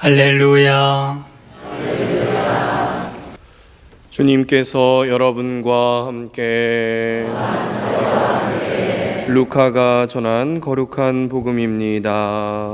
할렐루야. 주님께서 여러분과 함께 루카가 전한 거룩한 복음입니다.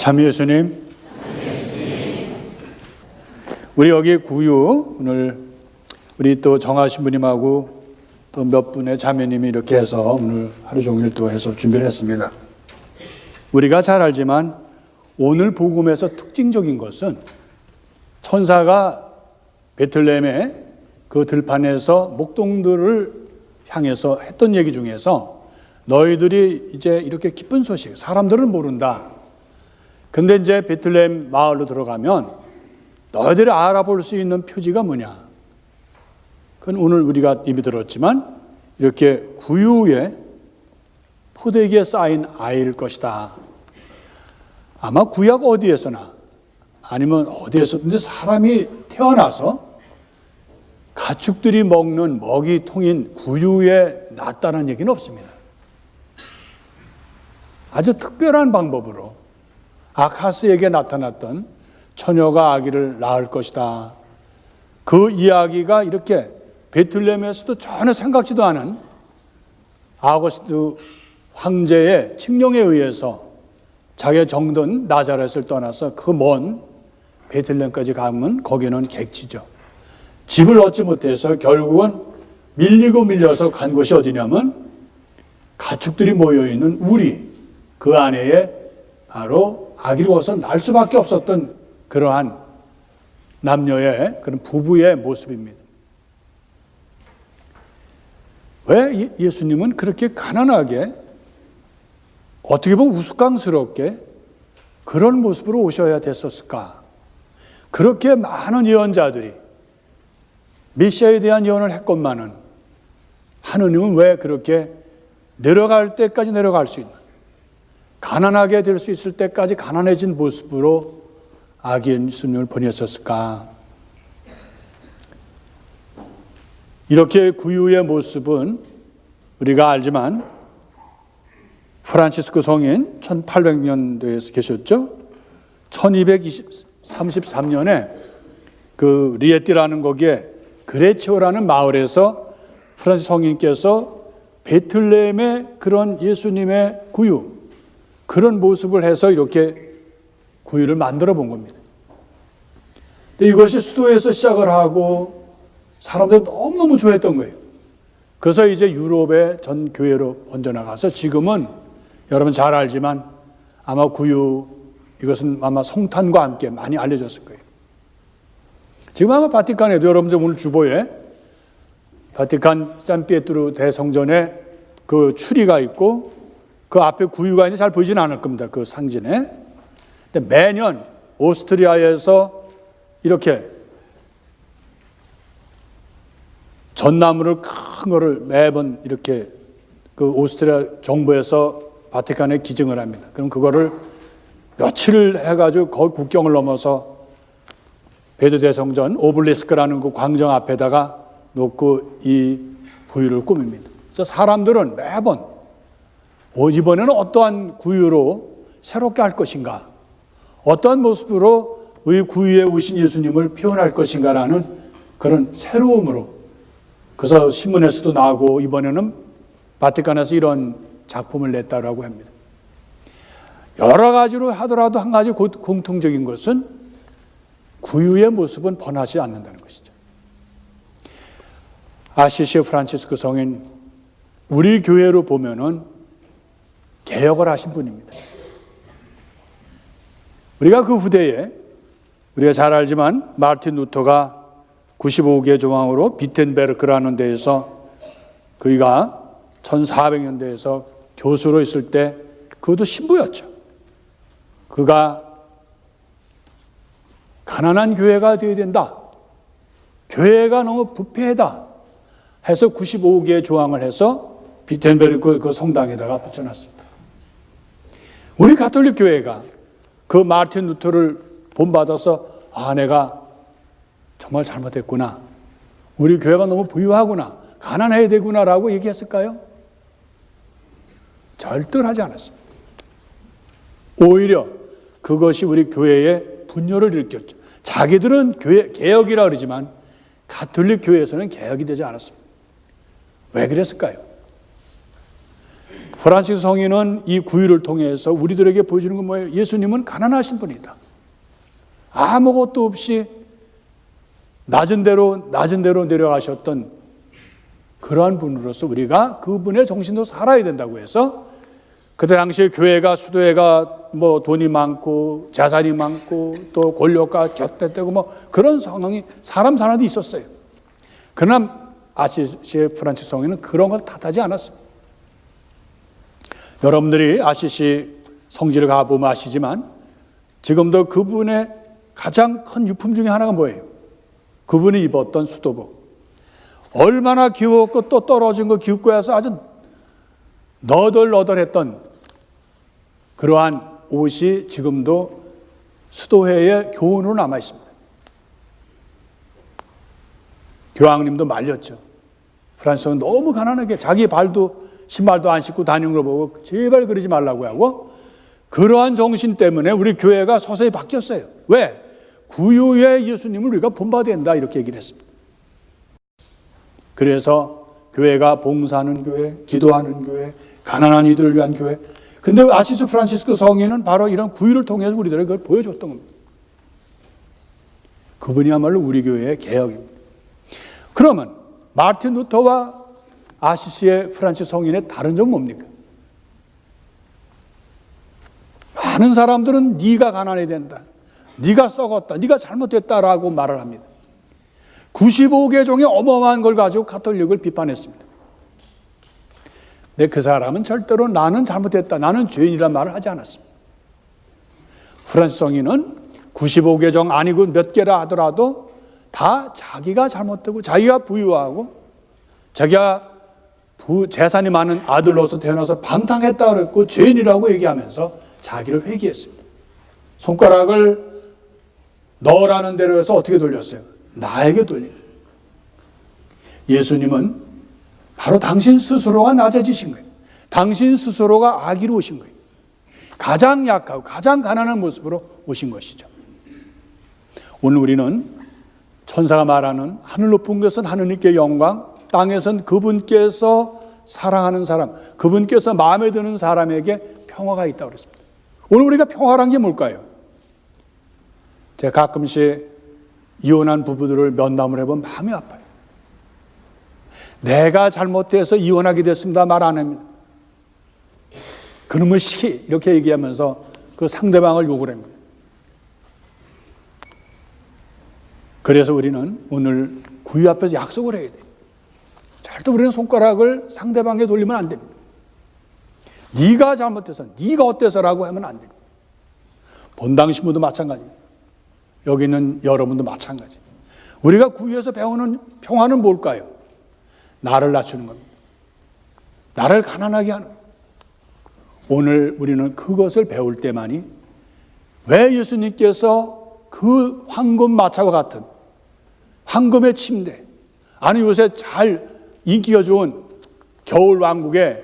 참 예수님, 우리 여기 구유 오늘 우리 또 정하신 분님하고 또 몇 분의 자매님이 이렇게 해서 오늘 하루 종일 또 해서 준비를 했습니다. 우리가 잘 알지만 오늘 복음에서 특징적인 것은 천사가 베들레헴의 그 들판에서 목동들을 향해서 했던 얘기 중에서 너희들이 이제 이렇게 기쁜 소식, 사람들은 모른다. 근데 이제 베들레헴 마을로 들어가면 너희들이 알아볼 수 있는 표지가 뭐냐? 그건 오늘 우리가 이미 들었지만 이렇게 구유에 포대기에 쌓인 아이일 것이다. 아마 구약 어디에서나 아니면 어디에서든지 사람이 태어나서 가축들이 먹는 먹이통인 구유에 낳았다는 얘기는 없습니다. 아주 특별한 방법으로 아카스에게 나타났던 처녀가 아기를 낳을 것이다. 그 이야기가 이렇게 베들레헴에서도 전혀 생각지도 않은 아우구스투 황제의 칙령에 의해서 자기의 정든 나자렛을 떠나서 그 먼 베들레헴까지 가면 거기는 객지죠. 집을 얻지 못해서 결국은 밀려서 간 곳이 어디냐면 가축들이 모여있는 우리 그 안에 바로 아기를 얻어서 날 수밖에 없었던 그러한 남녀의 그런 부부의 모습입니다. 왜 예수님은 그렇게 가난하게 어떻게 보면 우스꽝스럽게 그런 모습으로 오셔야 됐었을까? 그렇게 많은 예언자들이 메시아에 대한 예언을 했건만은 하느님은 왜 그렇게 내려갈 때까지 내려갈 수 있는 가난하게 될 수 있을 때까지 가난해진 모습으로 아기 예수님을 보냈었을까? 이렇게 구유의 모습은 우리가 알지만 프란치스코 성인 1800년도에 계셨죠? 1233년에 그 리에티라는 거기에 그레치오라는 마을에서 프란치스 성인께서 베들레헴의 그런 예수님의 구유 그런 모습을 해서 이렇게 구유를 만들어 본 겁니다. 근데 이것이 수도에서 시작을 하고 사람들이 너무너무 좋아했던 거예요. 그래서 이제 유럽의 전 교회로 번져나가서 지금은 여러분 잘 알지만 아마 구유 이것은 아마 성탄과 함께 많이 알려졌을 거예요. 지금 아마 바티칸에도 여러분들 오늘 주보에 바티칸 산피에트루 대성전에 그 추리가 있고 그 앞에 구유가 있는데 잘 보이지는 않을 겁니다. 그 상진에. 근데 매년 오스트리아에서 이렇게 전나무를 큰 거를 매번 이렇게 그 오스트리아 정부에서 바티칸에 기증을 합니다. 그럼 그거를 며칠을 해가지고 거기 국경을 넘어서 베드 대성전 오블리스크라는 그 광장 앞에다가 놓고 이 구유를 꾸밉니다. 그래서 사람들은 매번 이번에는 어떠한 구유로 새롭게 할 것인가? 어떠한 모습으로 이 구유에 오신 예수님을 표현할 것인가라는 그런 새로움으로 그래서 신문에서도 나오고 이번에는 바티칸에서 이런 작품을 냈다라고 합니다. 여러 가지로 하더라도 한 가지 공통적인 것은 구유의 모습은 변하지 않는다는 것이죠. 아시시 프란치스코 성인 우리 교회로 보면은 개혁을 하신 분입니다. 우리가 그 후대에 우리가 잘 알지만 마르틴 루터가 95개 조항으로 비텐베르크라는 데에서 그가 1400년대에서 교수로 있을 때 그것도 신부였죠. 그가 가난한 교회가 되어야 된다. 교회가 너무 부패하다 해서 95개의 조항을 해서 비텐베르크 그 성당에다가 붙여놨습니다. 우리 가톨릭 교회가 그 마르틴 루터를 본받아서 내가 정말 잘못했구나, 우리 교회가 너무 부유하구나, 가난해야 되구나라고 얘기했을까요? 절대 하지 않았습니다. 오히려 그것이 우리 교회에 분열을 일으켰죠. 자기들은 교회 개혁이라 그러지만 가톨릭 교회에서는 개혁이 되지 않았습니다. 왜 그랬을까요? 프란시스 성인은 이 구유를 통해서 우리들에게 보여주는 건 뭐예요? 예수님은 가난하신 분이다. 아무것도 없이 낮은 대로 내려가셨던 그러한 분으로서 우리가 그분의 정신도 살아야 된다고 해서, 그때 당시에 교회가, 수도회가 돈이 많고 재산이 많고 또 권력과 곁대되고 그런 상황이 사람 사나도 있었어요. 그러나 아시시의 프란시스 성인은 그런 걸 탓하지 않았습니다. 여러분들이 아시시 성지를 가보면 아시지만 지금도 그분의 가장 큰 유품 중에 하나가 뭐예요? 그분이 입었던 수도복. 얼마나 귀엽고 또 떨어진 거 귀엽고 해서 아주 너덜너덜했던 그러한 옷이 지금도 수도회의 교훈으로 남아 있습니다. 교황님도 말렸죠. 프란시스는 너무 가난하게 자기 발도 신발도 안 신고 다니는 걸 보고 제발 그러지 말라고 하고, 그러한 정신 때문에 우리 교회가 서서히 바뀌었어요. 왜? 구유의 예수님을 우리가 본받아야 된다, 이렇게 얘기를 했습니다. 그래서 교회가 봉사하는 교회, 기도하는 교회, 가난한 이들을 위한 교회. 근데 아시스 프란시스코 성인은 바로 이런 구유를 통해서 우리들에게 그걸 보여줬던 겁니다. 그분이야말로 우리 교회의 개혁입니다. 그러면 마르틴 루터와 아시시의 프란시스 성인의 다른 점은 뭡니까? 많은 사람들은 네가 가난해야 된다, 네가 썩었다, 네가 잘못됐다라고 말을 합니다. 95개 종의 어마어마한 걸 가지고 가톨릭을 비판했습니다. 근데 그 사람은 절대로 나는 잘못했다, 나는 죄인이란 말을 하지 않았습니다. 프란시스 성인은 95개 종 아니고 몇 개라 하더라도 다 자기가 잘못되고 자기가 부유하고 자기가 재산이 많은 아들로서 태어나서 방탕했다고 그랬고 죄인이라고 얘기하면서 자기를 회개했습니다. 손가락을 너라는 대로 해서 어떻게 돌렸어요? 나에게 돌린. 예수님은 바로 당신 스스로가 낮아지신 거예요. 당신 스스로가 아기로 오신 거예요. 가장 약하고 가장 가난한 모습으로 오신 것이죠. 오늘 우리는 천사가 말하는 하늘 높은 것은 하느님께 영광, 땅에선 그분께서 사랑하는 사람, 그분께서 마음에 드는 사람에게 평화가 있다고 그랬습니다. 오늘 우리가 평화란 게 뭘까요? 제가 가끔씩 이혼한 부부들을 면담을 해보면 마음이 아파요. 내가 잘못해서 이혼하게 됐습니다 말 안 합니다. 그놈의 시키 이렇게 얘기하면서 그 상대방을 욕을 합니다. 그래서 우리는 오늘 구유 앞에서 약속을 해야 돼요. 절대 우리는 손가락을 상대방에 돌리면 안 됩니다. 네가 잘못해서, 네가 어때서라고 하면 안 됩니다. 본당 신부도 마찬가지입니다. 여기 있는 여러분도 마찬가지. 우리가 구유에서 배우는 평화는 뭘까요? 나를 낮추는 겁니다. 나를 가난하게 하는 겁니다. 오늘 우리는 그것을 배울 때만이, 왜 예수님께서 그 황금 마차와 같은 황금의 침대, 아니 요새 잘 인기가 좋은 겨울 왕국의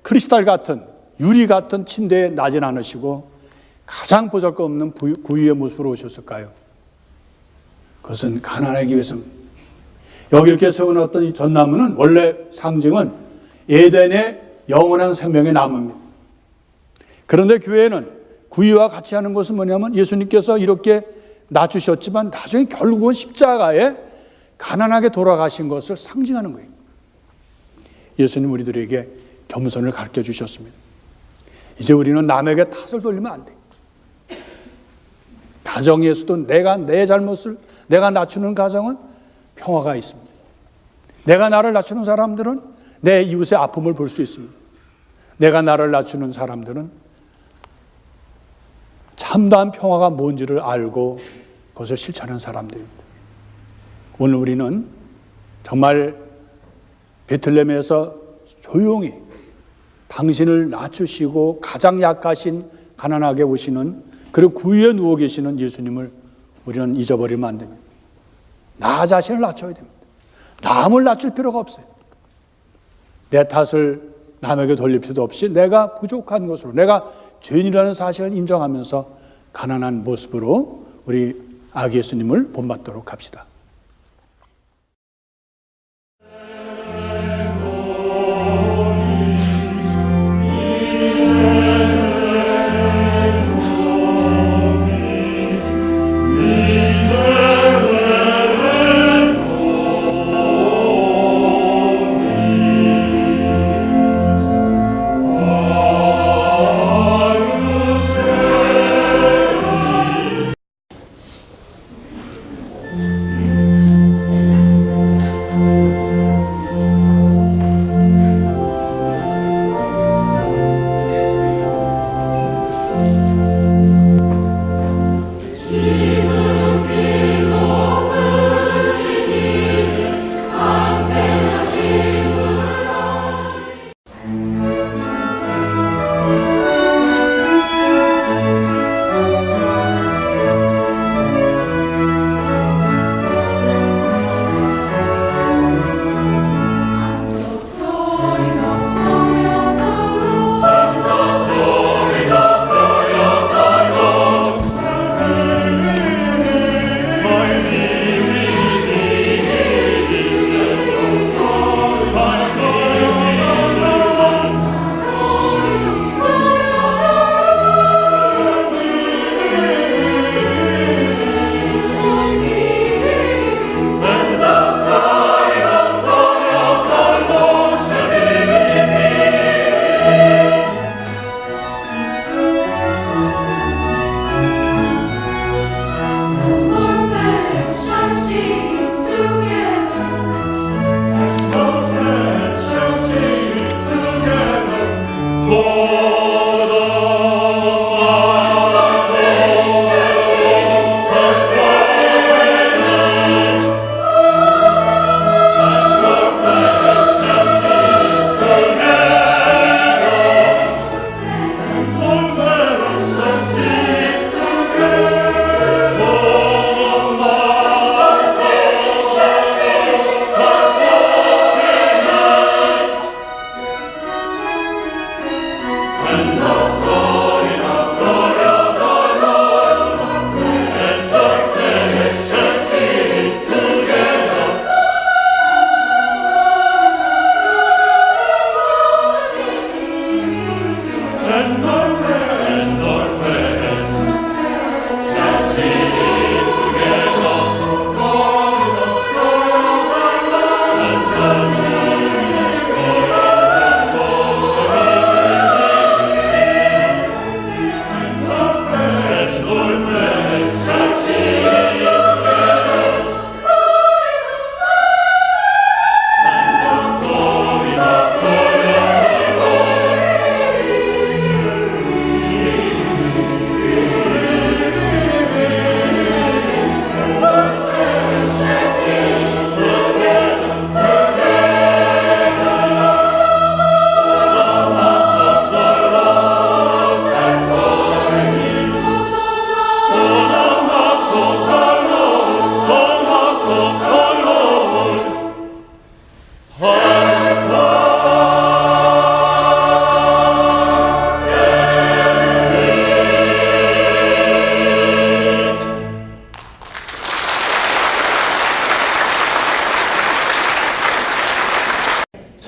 크리스탈 같은 유리 같은 침대에 나진 않으시고 가장 보잘것없는 구유의 모습으로 오셨을까요? 그것은 가난하기 위해서입니다. 여기 이렇게 세워놨던 이 전나무는 원래 상징은 에덴의 영원한 생명의 나무입니다. 그런데 교회는 구유와 같이 하는 것은 뭐냐면 예수님께서 이렇게 낮추셨지만 나중에 결국은 십자가에 가난하게 돌아가신 것을 상징하는 거예요. 예수님 우리들에게 겸손을 가르쳐 주셨습니다. 이제 우리는 남에게 탓을 돌리면 안 돼요. 가정에서도 내가 내 잘못을 내가 낮추는 가정은 평화가 있습니다. 내가 나를 낮추는 사람들은 내 이웃의 아픔을 볼 수 있습니다. 내가 나를 낮추는 사람들은 참다한 평화가 뭔지를 알고 그것을 실천하는 사람들입니다. 오늘 우리는 정말 베틀레헴에서 조용히 당신을 낮추시고 가장 약하신 가난하게 오시는, 그리고 구유에 누워 계시는 예수님을 우리는 잊어버리면 안 됩니다. 나 자신을 낮춰야 됩니다. 남을 낮출 필요가 없어요. 내 탓을 남에게 돌릴 필요도 없이 내가 부족한 것으로, 내가 죄인이라는 사실을 인정하면서 가난한 모습으로 우리 아기 예수님을 본받도록 합시다.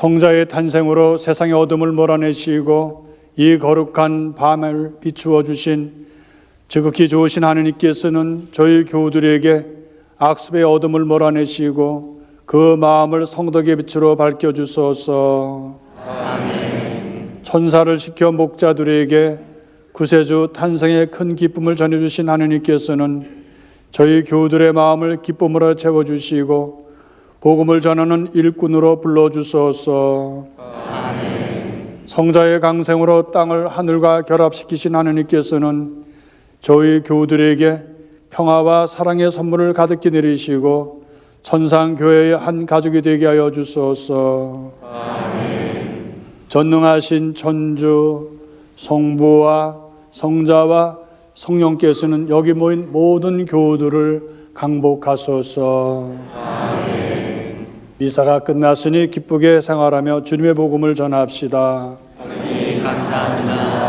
성자의 탄생으로 세상의 어둠을 몰아내시고 이 거룩한 밤을 비추어 주신 지극히 좋으신 하느님께서는 저희 교우들에게 악습의 어둠을 몰아내시고 그 마음을 성덕의 빛으로 밝혀주소서. 아멘. 천사를 시켜 목자들에게 구세주 탄생의 큰 기쁨을 전해주신 하느님께서는 저희 교우들의 마음을 기쁨으로 채워주시고 복음을 전하는 일꾼으로 불러주소서. 아멘. 성자의 강생으로 땅을 하늘과 결합시키신 하느님께서는 저희 교우들에게 평화와 사랑의 선물을 가득히 내리시고 천상교회의 한 가족이 되게 하여 주소서. 아멘. 전능하신 천주 성부와 성자와 성령께서는 여기 모인 모든 교우들을 강복하소서. 아멘. 미사가 끝났으니 기쁘게 생활하며 주님의 복음을 전합시다. 하나님 감사합니다.